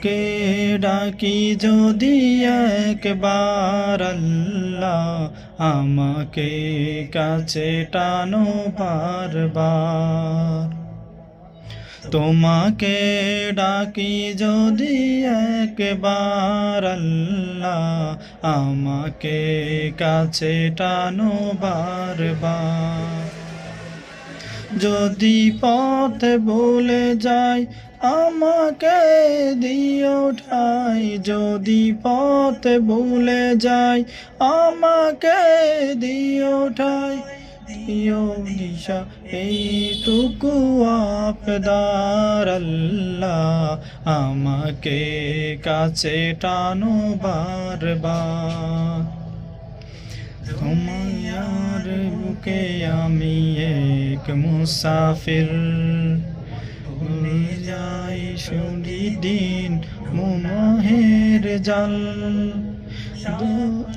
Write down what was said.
তোমাকে ডাকি যদি একবার আল্লাহ, আমাকে কাছে টানো বারবার। তোমাকে ডাকি যদি একবার আল্লাহ, আমাকে কাছে টানো বারবার। যদি পথ ভুলে যাই আমাকে দিও ঠাই, যদি পথ ভুলে যাই আমাকে দিও ঠাই। দিও দিশা এইটুকু আবদার আল্লাহ, আমাকে কাছে টানো বারবার। তোমার বুকে আমি এক মুসাফির, ভুলে যাই সুরি দিন মোহের জাল।